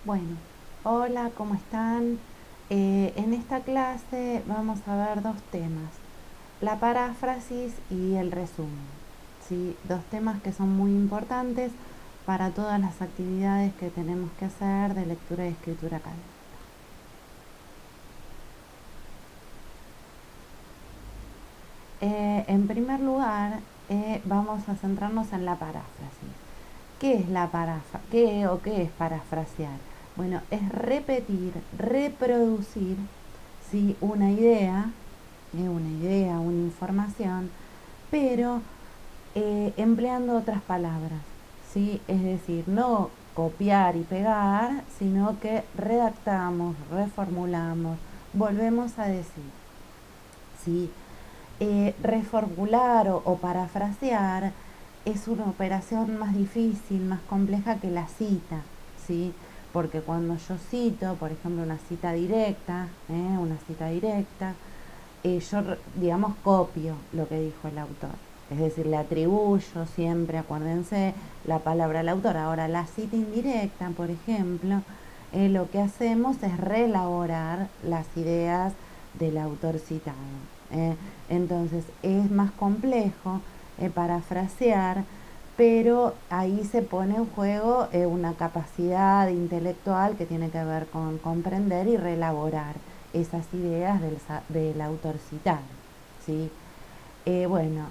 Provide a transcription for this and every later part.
Bueno, hola, ¿cómo están? En esta clase vamos a ver dos temas, la paráfrasis y el resumen. ¿Sí? Dos temas que son muy importantes para todas las actividades que tenemos que hacer de lectura y escritura académica. En primer lugar, vamos a centrarnos en la paráfrasis. ¿Qué es la qué es parafrasear? Bueno, es repetir, reproducir, ¿sí? Una información, pero empleando otras palabras, ¿sí? Es decir, no copiar y pegar, sino que redactamos, reformulamos, volvemos a decir, ¿sí? Reformular o parafrasear es una operación más difícil, más compleja que la cita, ¿sí? Porque cuando yo cito, por ejemplo, una cita directa, yo, digamos, copio lo que dijo el autor. Es decir, le atribuyo siempre, acuérdense, la palabra al autor. Ahora, la cita indirecta, por ejemplo, lo que hacemos es reelaborar las ideas del autor citado. ¿eh? Entonces, es más complejo parafrasear, pero ahí se pone en juego una capacidad intelectual que tiene que ver con comprender y reelaborar esas ideas del autor citado, ¿sí? Bueno,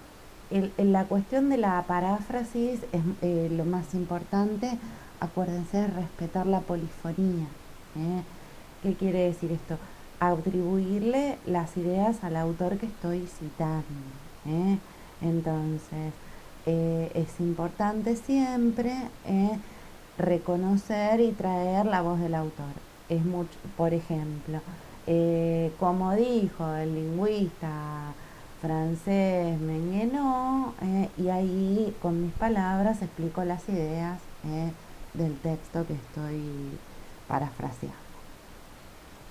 la cuestión de la paráfrasis es lo más importante, acuérdense de respetar la polifonía. ¿eh? ¿Qué quiere decir esto? Atribuirle las ideas al autor que estoy citando. ¿eh? Entonces, es importante siempre reconocer y traer la voz del autor. Es mucho, por ejemplo, como dijo el lingüista francés Menguenot, y ahí con mis palabras explico las ideas del texto que estoy parafraseando.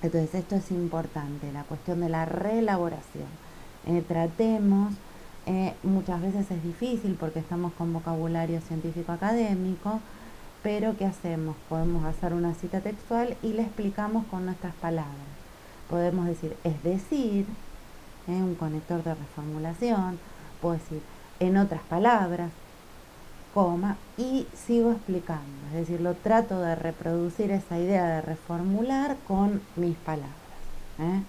Entonces esto es importante, la cuestión de la reelaboración. Tratemos, muchas veces es difícil porque estamos con vocabulario científico académico, pero ¿qué hacemos? Podemos hacer una cita textual y le explicamos con nuestras palabras. Podemos decir, es decir, un conector de reformulación, puedo decir, en otras palabras, coma, y sigo explicando. Es decir, lo trato de reproducir esa idea de reformular con mis palabras. ¿eh?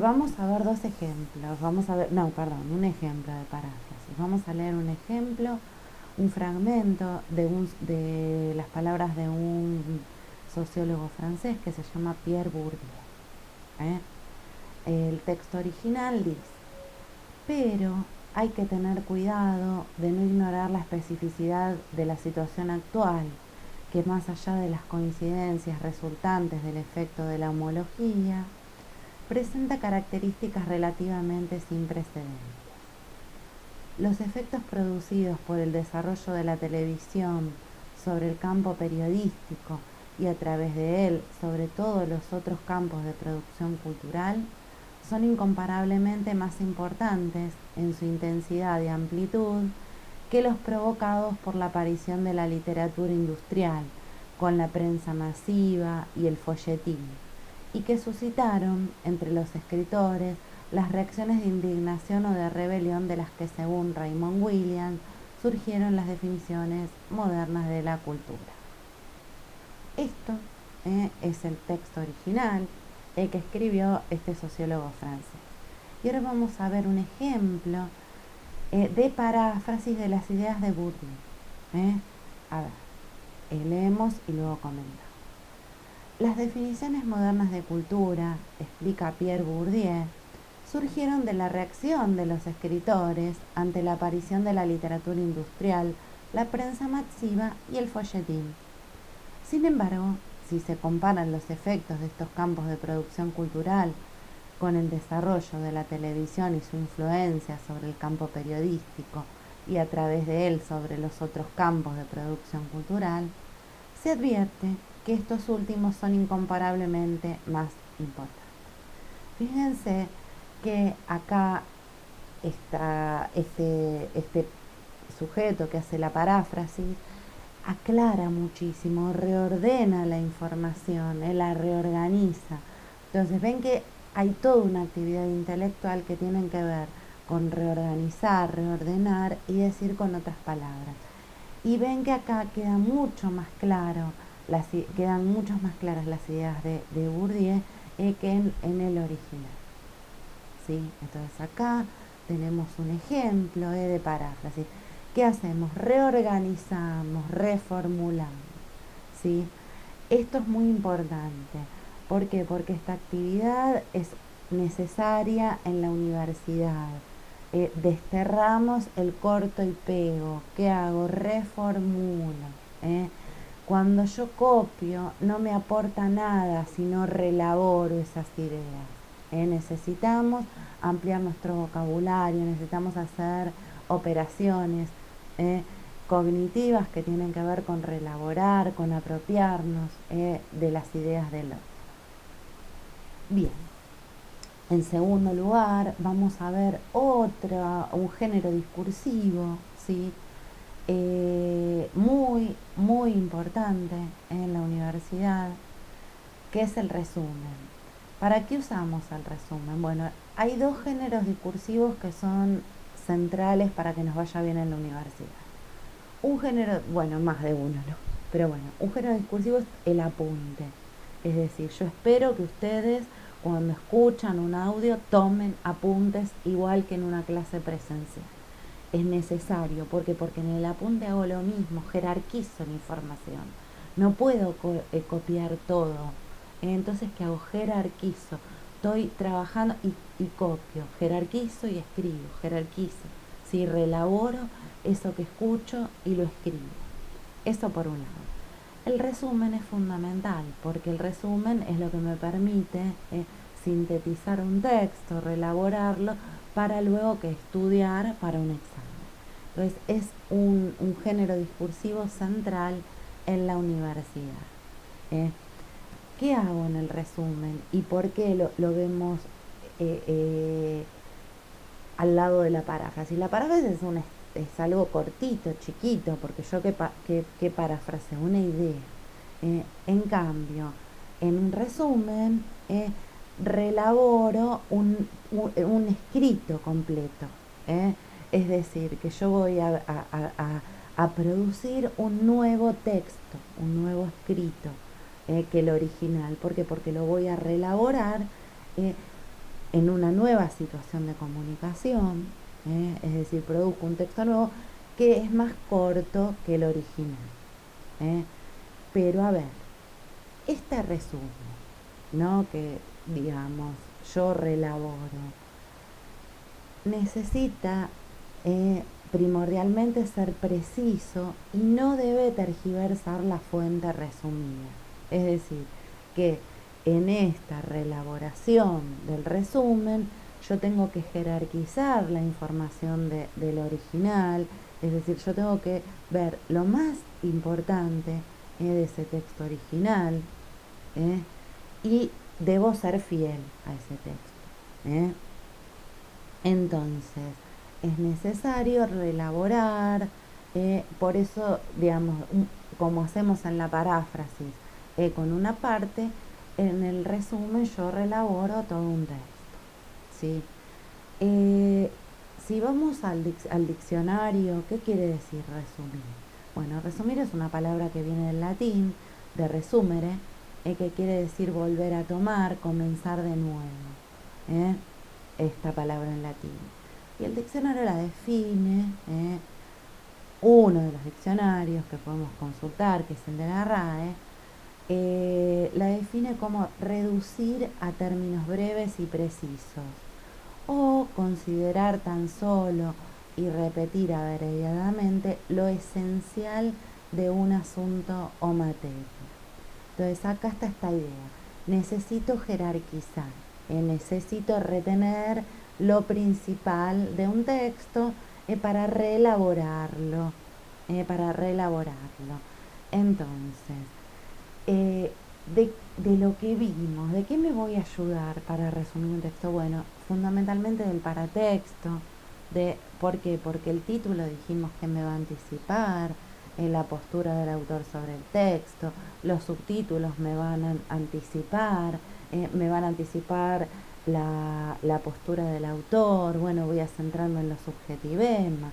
Vamos a ver dos ejemplos. Un ejemplo de paráfrasis. Vamos a leer un ejemplo, un fragmento de las palabras de un sociólogo francés que se llama Pierre Bourdieu. El texto original dice, pero hay que tener cuidado de no ignorar la especificidad de la situación actual, que más allá de las coincidencias resultantes del efecto de la homología, presenta características relativamente sin precedentes. Los efectos producidos por el desarrollo de la televisión sobre el campo periodístico y a través de él sobre todos los otros campos de producción cultural son incomparablemente más importantes en su intensidad y amplitud que los provocados por la aparición de la literatura industrial, con la prensa masiva y el folletín, y que suscitaron entre los escritores las reacciones de indignación o de rebelión de las que, según Raymond Williams, surgieron las definiciones modernas de la cultura. Esto es el texto original que escribió este sociólogo francés. Y ahora vamos a ver un ejemplo de paráfrasis de las ideas de Bourdieu. A ver, leemos y luego comentamos. Las definiciones modernas de cultura, explica Pierre Bourdieu, surgieron de la reacción de los escritores ante la aparición de la literatura industrial, la prensa masiva y el folletín. Sin embargo, si se comparan los efectos de estos campos de producción cultural con el desarrollo de la televisión y su influencia sobre el campo periodístico y a través de él sobre los otros campos de producción cultural, se advierte que estos últimos son incomparablemente más importantes. Fíjense que acá está este sujeto que hace la paráfrasis, aclara muchísimo, reordena la información, la reorganiza. Entonces ven que hay toda una actividad intelectual que tiene que ver con reorganizar, reordenar y decir con otras palabras. Y ven que acá queda mucho más claro, quedan mucho más claras las ideas de Bourdieu que en el original. ¿Sí? Entonces acá tenemos un ejemplo de paráfrasis. ¿Qué hacemos? Reorganizamos, reformulamos. ¿Sí? Esto es muy importante. ¿Por qué? Porque esta actividad es necesaria en la universidad. Desterramos el corto y pego. ¿Qué hago? Reformulo. Cuando yo copio no me aporta nada, sino relaboro esas ideas. Necesitamos ampliar nuestro vocabulario, necesitamos hacer operaciones cognitivas que tienen que ver con relaborar, con apropiarnos de las ideas del otro. Bien, en segundo lugar vamos a ver un género discursivo, ¿sí? Muy importante en la universidad, que es el resumen. ¿Para qué usamos el resumen? Bueno, hay dos géneros discursivos que son centrales para que nos vaya bien en la universidad. Un género, bueno, más de uno, ¿no? Pero bueno, un género discursivo es el apunte. Es decir, yo espero que ustedes cuando escuchan un audio tomen apuntes igual que en una clase presencial. Es necesario, porque en el apunte hago lo mismo, jerarquizo la información. No puedo copiar todo. Entonces, ¿qué hago? Jerarquizo. Estoy trabajando y copio, jerarquizo y escribo, jerarquizo. Si relaboro eso que escucho y lo escribo. Eso por un lado. El resumen es fundamental, porque el resumen es lo que me permite sintetizar un texto, relaborarlo, para luego que estudiar para un examen. Entonces es un género discursivo central en la universidad. ¿Qué hago en el resumen y por qué lo vemos al lado de la paráfrasis? La paráfrasis es algo cortito, chiquito, porque yo que parafraseo una idea. En cambio, en un resumen relaboro un escrito completo. Es decir, que yo voy a producir un nuevo texto, un nuevo escrito que el original. ¿Por qué? Porque lo voy a relaborar en una nueva situación de comunicación, es decir, produzco un texto nuevo que es más corto que el original. Pero a ver, este resumen, ¿no? Que digamos, yo relaboro, necesita primordialmente ser preciso y no debe tergiversar la fuente resumida. Es decir, que en esta reelaboración del resumen yo tengo que jerarquizar la información del original, es decir, yo tengo que ver lo más importante de ese texto original y debo ser fiel a ese texto. Entonces, es necesario reelaborar, por eso, digamos, como hacemos en la paráfrasis, con una parte, en el resumen yo reelaboro todo un texto, ¿sí? Si vamos al diccionario, ¿qué quiere decir resumir? Bueno, resumir es una palabra que viene del latín, de resumere, que quiere decir volver a tomar, comenzar de nuevo, esta palabra en latín. Y el diccionario la define, uno de los diccionarios que podemos consultar, que es el de la RAE, la define como reducir a términos breves y precisos, o considerar tan solo y repetir abreviadamente lo esencial de un asunto o materia. Entonces acá está esta idea, necesito jerarquizar, necesito retener lo principal de un texto para reelaborarlo, Entonces, de lo que vimos, ¿de qué me voy a ayudar para resumir un texto? Bueno, fundamentalmente del paratexto. ¿Por qué? Porque el título dijimos que me va a anticipar, la postura del autor sobre el texto, los subtítulos me van a anticipar, la postura del autor, bueno, voy a centrarme en los subjetivemas.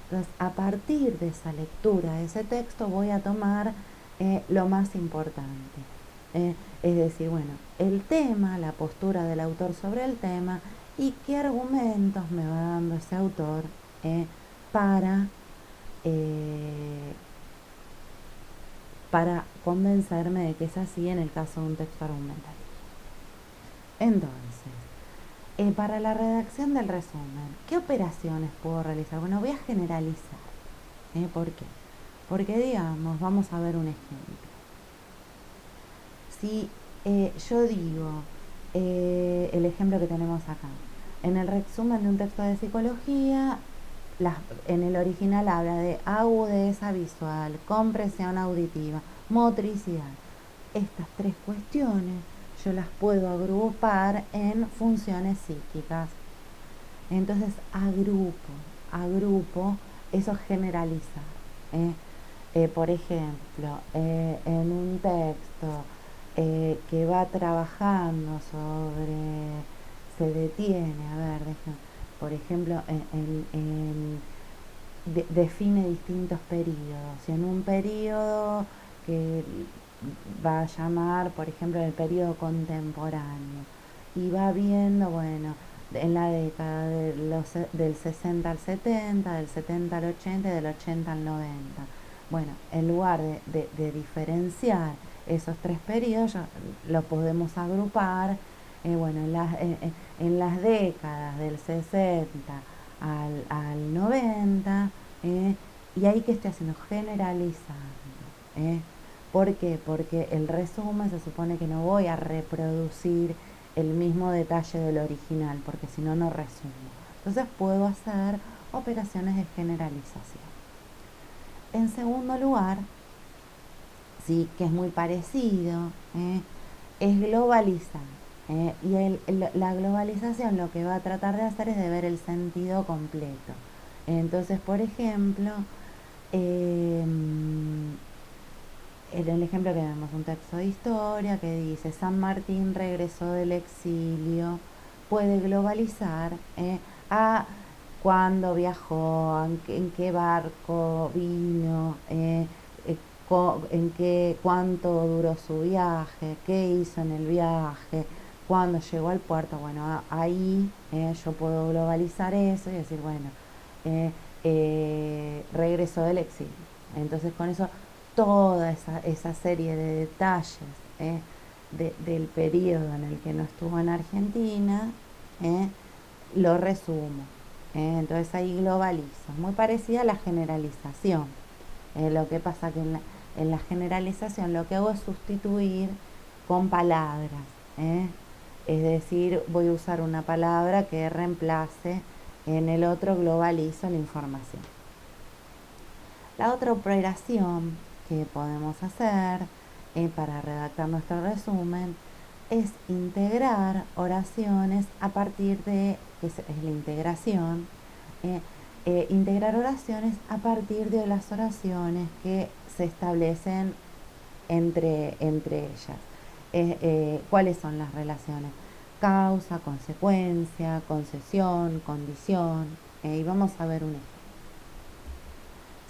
Entonces, a partir de esa lectura de ese texto voy a tomar lo más importante. Es decir, bueno, el tema, la postura del autor sobre el tema y qué argumentos me va dando ese autor para, eh, para convencerme de que es así en el caso de un texto argumental. Entonces, para la redacción del resumen, ¿qué operaciones puedo realizar? Bueno, voy a generalizar. ¿Por qué? Porque, digamos, vamos a ver un ejemplo. Si yo digo, el ejemplo que tenemos acá, en el resumen de un texto de psicología, en el original habla de agudeza visual, compresión auditiva, motricidad. Estas tres cuestiones yo las puedo agrupar en funciones psíquicas. Entonces agrupo, eso es generalizar. Por ejemplo, en un texto que va trabajando sobre, se detiene, a ver, por ejemplo, define distintos periodos. Y en un periodo que va a llamar, por ejemplo, el periodo contemporáneo, y va viendo, bueno, en la década del 60 al 70, del 70 al 80 y del 80 al 90. Bueno, en lugar de diferenciar esos tres periodos, los podemos agrupar, bueno, en las décadas del 60 al 90, y ahí que estoy haciendo, generalizando. ¿Por qué? Porque el resumen se supone que no voy a reproducir el mismo detalle del original, porque si no, no resumo. Entonces puedo hacer operaciones de generalización. En segundo lugar, sí, que es muy parecido, es globalizar. Y la globalización lo que va a tratar de hacer es de ver el sentido completo. Entonces, por ejemplo, en el ejemplo que vemos, un texto de historia que dice San Martín regresó del exilio, puede globalizar a cuándo viajó, en qué barco vino, cuánto duró su viaje, qué hizo en el viaje, cuándo llegó al puerto. Bueno, ahí yo puedo globalizar eso y decir, bueno, regresó del exilio. Entonces con eso toda esa serie de detalles del periodo en el que no estuvo en Argentina, lo resumo. Entonces ahí globalizo. Muy parecida a la generalización. Lo que pasa que en la generalización lo que hago es sustituir con palabras. Es decir, voy a usar una palabra que reemplace, en el otro globalizo la información. La otra operación que podemos hacer para redactar nuestro resumen es integrar oraciones a partir de, que es la integración, integrar oraciones a partir de las oraciones que se establecen entre ellas. ¿Cuáles son las relaciones? Causa, consecuencia, concesión, condición. Y vamos a ver un ejemplo.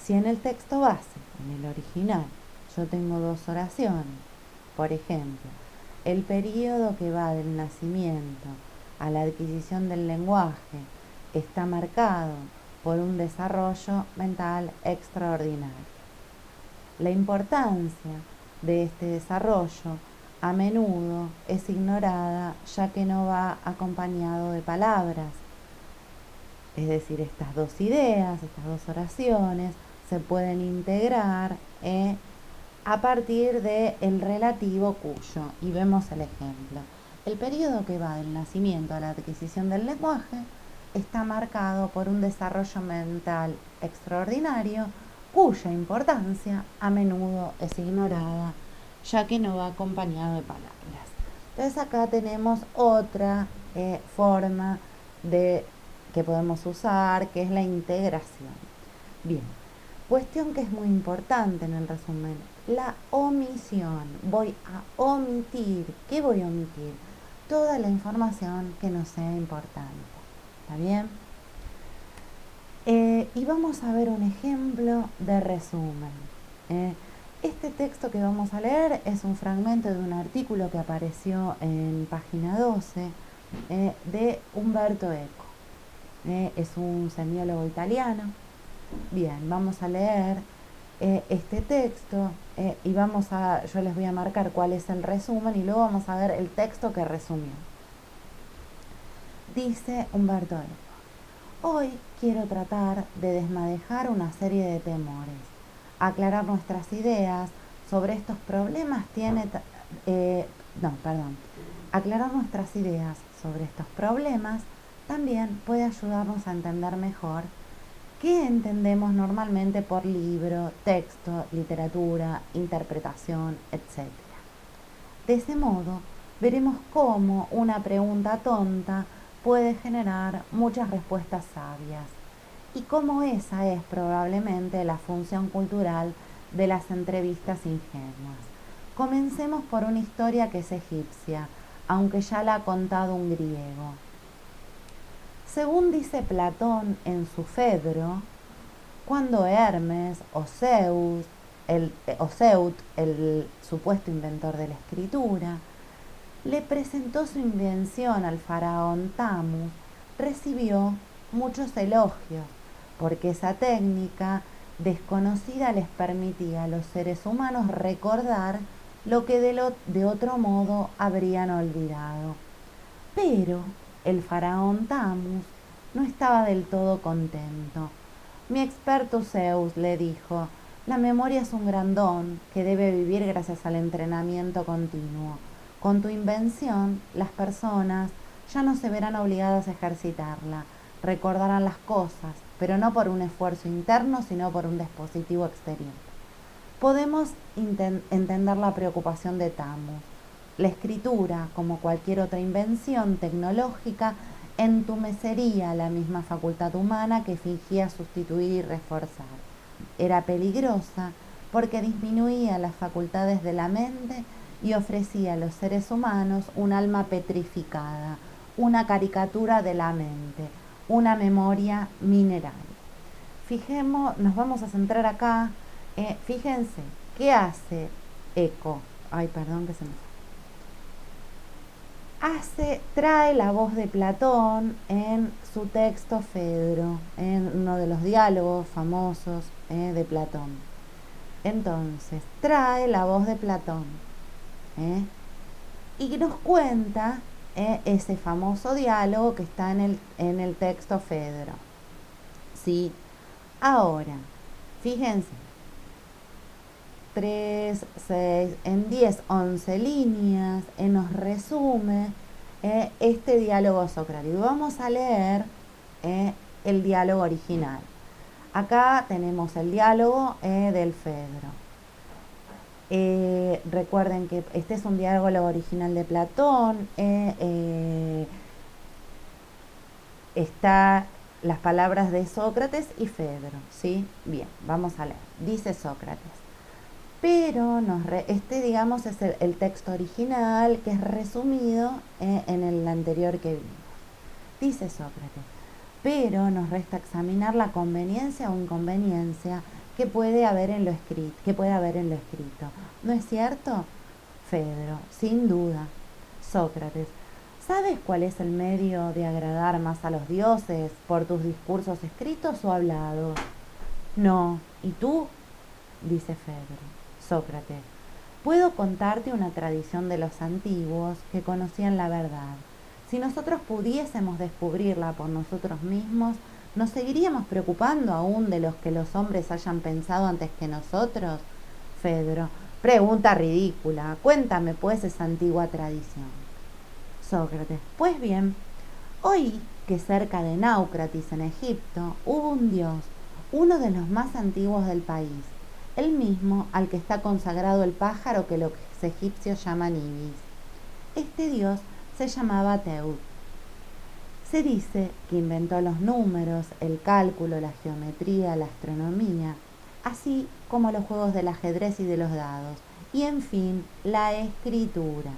Si en el texto base, en el original, yo tengo dos oraciones, por ejemplo, el periodo que va del nacimiento a la adquisición del lenguaje está marcado por un desarrollo mental extraordinario. La importancia de este desarrollo a menudo es ignorada, ya que no va acompañado de palabras. Es decir, estas dos ideas, estas dos oraciones se pueden integrar a partir del relativo cuyo. Y vemos el ejemplo. El periodo que va del nacimiento a la adquisición del lenguaje está marcado por un desarrollo mental extraordinario, cuya importancia a menudo es ignorada, ya que no va acompañado de palabras. Entonces acá tenemos otra forma que podemos usar, que es la integración. Bien, Cuestión que es muy importante en el resumen, la omisión. Voy a omitir. ¿Qué voy a omitir? Toda la información que no sea importante. ¿Está bien? Y vamos a ver un ejemplo de resumen. Este texto que vamos a leer es un fragmento de un artículo que apareció en página 12 de Umberto Eco. Es un semiólogo italiano. Bien, vamos a leer este texto y yo les voy a marcar cuál es el resumen y luego vamos a ver el texto que resumió. Dice Umberto Eco: hoy quiero tratar de desmadejar una serie de temores, aclarar nuestras ideas sobre estos problemas aclarar nuestras ideas sobre estos problemas también puede ayudarnos a entender mejor qué entendemos normalmente por libro, texto, literatura, interpretación, etc. De ese modo, veremos cómo una pregunta tonta puede generar muchas respuestas sabias y cómo esa es probablemente la función cultural de las entrevistas ingenuas. Comencemos por una historia que es egipcia, aunque ya la ha contado un griego. Según dice Platón en su Fedro, cuando Hermes o Zeus, Zeut, el supuesto inventor de la escritura, le presentó su invención al faraón Tamus, recibió muchos elogios, porque esa técnica desconocida les permitía a los seres humanos recordar lo que de otro modo habrían olvidado. Pero el faraón Tamus no estaba del todo contento. Mi experto Zeus le dijo: la memoria es un gran don que debe vivir gracias al entrenamiento continuo. Con tu invención, las personas ya no se verán obligadas a ejercitarla, recordarán las cosas, pero no por un esfuerzo interno, sino por un dispositivo exterior. Podemos entender la preocupación de Tamus. La escritura, como cualquier otra invención tecnológica, entumecería la misma facultad humana que fingía sustituir y reforzar. Era peligrosa porque disminuía las facultades de la mente y ofrecía a los seres humanos un alma petrificada, una caricatura de la mente, una memoria mineral. Nos vamos a centrar acá. Fíjense, ¿qué hace Eco? Ay, perdón que se me fue. Trae la voz de Platón en su texto Fedro, en uno de los diálogos famosos de Platón. Entonces, trae la voz de Platón y nos cuenta ese famoso diálogo que está en el texto Fedro. ¿Sí? Ahora, fíjense, 3, 6, en 10, 11 líneas, nos resume este diálogo socrático. Vamos a leer el diálogo original. Acá tenemos el diálogo del Fedro. Recuerden que este es un diálogo original de Platón. Está las palabras de Sócrates y Fedro, ¿sí? Bien, vamos a leer. Dice Sócrates: pero digamos es el texto original que es resumido en el anterior que vimos. Dice Sócrates: pero nos resta examinar la conveniencia o inconveniencia que puede haber en lo escrito. ¿No es cierto? Fedro: sin duda. Sócrates: ¿sabes cuál es el medio de agradar más a los dioses, por tus discursos escritos o hablados? No. ¿Y tú? Dice Fedro. Sócrates: puedo contarte una tradición de los antiguos que conocían la verdad. Si nosotros pudiésemos descubrirla por nosotros mismos, ¿nos seguiríamos preocupando aún de los que los hombres hayan pensado antes que nosotros? Fedro: pregunta ridícula. Cuéntame pues esa antigua tradición. Sócrates: pues bien, oí que cerca de Náucratis en Egipto hubo un dios, uno de los más antiguos del país, el mismo al que está consagrado el pájaro que los egipcios llaman ibis. Este dios se llamaba Teut. Se dice que inventó los números, el cálculo, la geometría, la astronomía. así como los juegos del ajedrez y de los dados, y en fin, la escritura.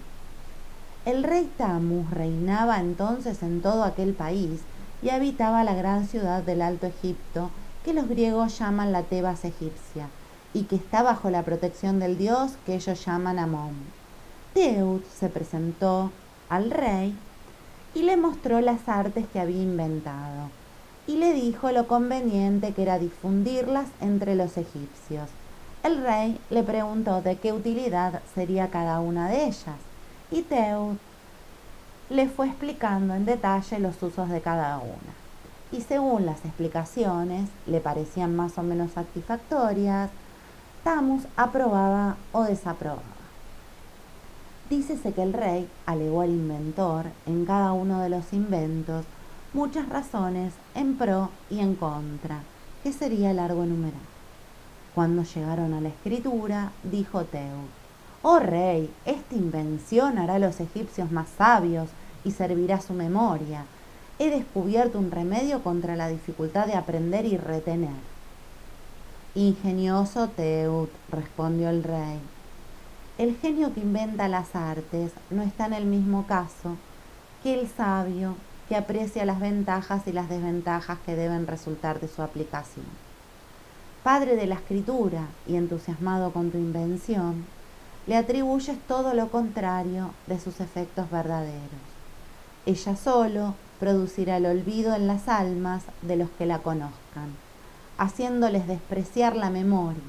El rey Tammuz reinaba entonces en todo aquel país y habitaba la gran ciudad del Alto Egipto, que los griegos llaman la Tebas egipcia, y que está bajo la protección del dios que ellos llaman Amón. Teut se presentó al rey y le mostró las artes que había inventado, y le dijo lo conveniente que era difundirlas entre los egipcios. El rey le preguntó de qué utilidad sería cada una de ellas, y Teut le fue explicando en detalle los usos de cada una. Y según las explicaciones le parecían más o menos satisfactorias, Tammuz aprobaba o desaprobaba. Dícese que el rey alegó al inventor en cada uno de los inventos muchas razones en pro y en contra, que sería largo enumerar. Cuando llegaron a la escritura, dijo Teut: «Oh rey, esta invención hará a los egipcios más sabios y servirá a su memoria. He descubierto un remedio contra la dificultad de aprender y retener». «Ingenioso Teut», respondió el rey, «el genio que inventa las artes no está en el mismo caso que el sabio que aprecia las ventajas y las desventajas que deben resultar de su aplicación. Padre de la escritura y entusiasmado con tu invención, le atribuyes todo lo contrario de sus efectos verdaderos. Ella solo producirá el olvido en las almas de los que la conozcan, haciéndoles despreciar la memoria.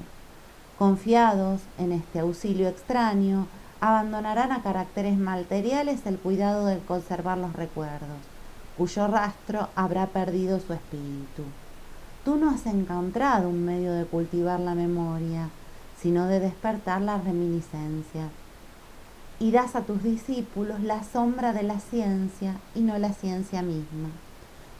Confiados en este auxilio extraño, abandonarán a caracteres materiales el cuidado de conservar los recuerdos, cuyo rastro habrá perdido su espíritu. Tú no has encontrado un medio de cultivar la memoria, sino de despertar las reminiscencias. Y das a tus discípulos la sombra de la ciencia y no la ciencia misma,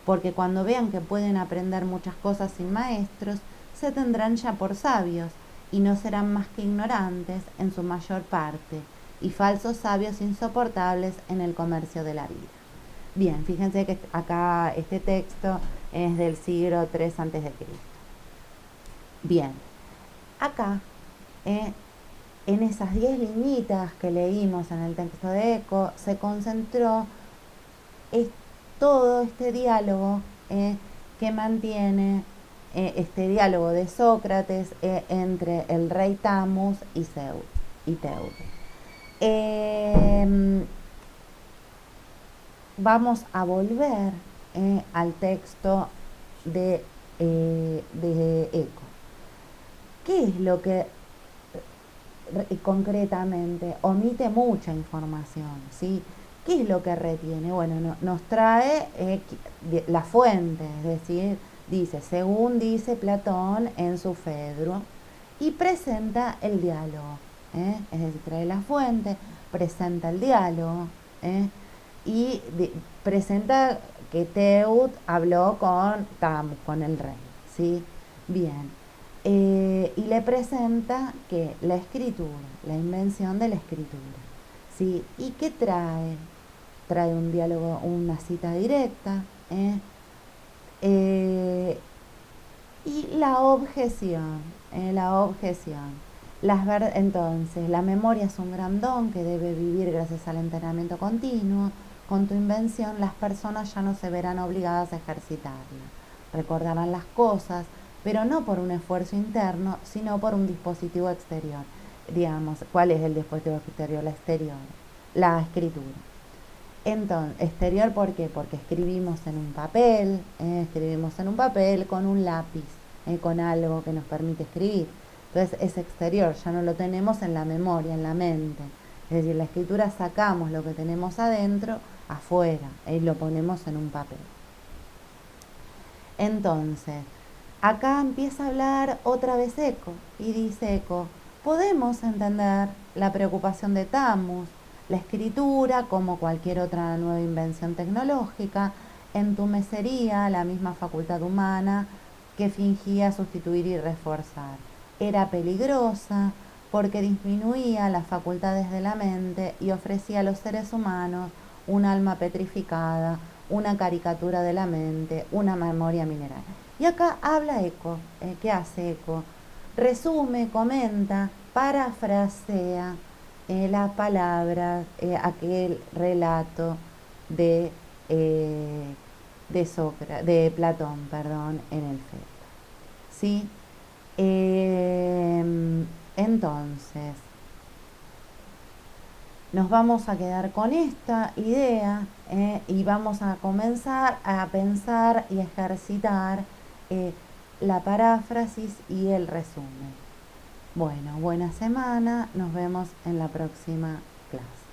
porque cuando vean que pueden aprender muchas cosas sin maestros, se tendrán ya por sabios, y no serán más que ignorantes en su mayor parte, y falsos sabios insoportables en el comercio de la vida». Bien, fíjense que acá este texto es del siglo III a.C. Bien, acá en esas 10 liñitas que leímos en el texto de Eco se concentró todo este diálogo que mantiene este diálogo de Sócrates entre el rey Tammuz y Teut. Vamos a volver al texto de Eco. ¿Qué es lo que concretamente omite? Mucha información, ¿sí? ¿Qué es lo que retiene? Bueno, nos trae la fuente, es decir, dice, según dice Platón en su Fedro, y presenta el diálogo, es decir, trae la fuente, presenta el diálogo, y presenta que Teut habló con Tammuz, con el rey, ¿sí? Bien, y le presenta que la escritura, la invención de la escritura, ¿sí? ¿Y qué trae? Trae un diálogo, una cita directa, y la objeción, entonces, la memoria es un gran don que debe vivir gracias al entrenamiento continuo. Con tu invención, las personas ya no se verán obligadas a ejercitarla. Recordarán las cosas, pero no por un esfuerzo interno, sino por un dispositivo exterior. Digamos, ¿cuál es el dispositivo exterior? La escritura. Entonces, exterior, ¿por qué? Porque escribimos en un papel, con un lápiz, con algo que nos permite escribir. Entonces es exterior, ya no lo tenemos en la memoria, en la mente. Es decir, la escritura sacamos lo que tenemos adentro, afuera, y lo ponemos en un papel. Entonces, acá empieza a hablar otra vez Eco, y dice Eco, podemos entender la preocupación de Tammuz. La escritura, como cualquier otra nueva invención tecnológica, entumecería la misma facultad humana que fingía sustituir y reforzar. Era peligrosa porque disminuía las facultades de la mente y ofrecía a los seres humanos un alma petrificada, una caricatura de la mente, una memoria mineral. Y acá habla Eco. ¿Qué hace Eco? resume, comenta, parafrasea la palabra, aquel relato de, de Platón, perdón, en el Feto. ¿Sí? Entonces, nos vamos a quedar con esta idea y vamos a comenzar a pensar y ejercitar la paráfrasis y el resumen. Bueno, buena semana, nos vemos en la próxima clase.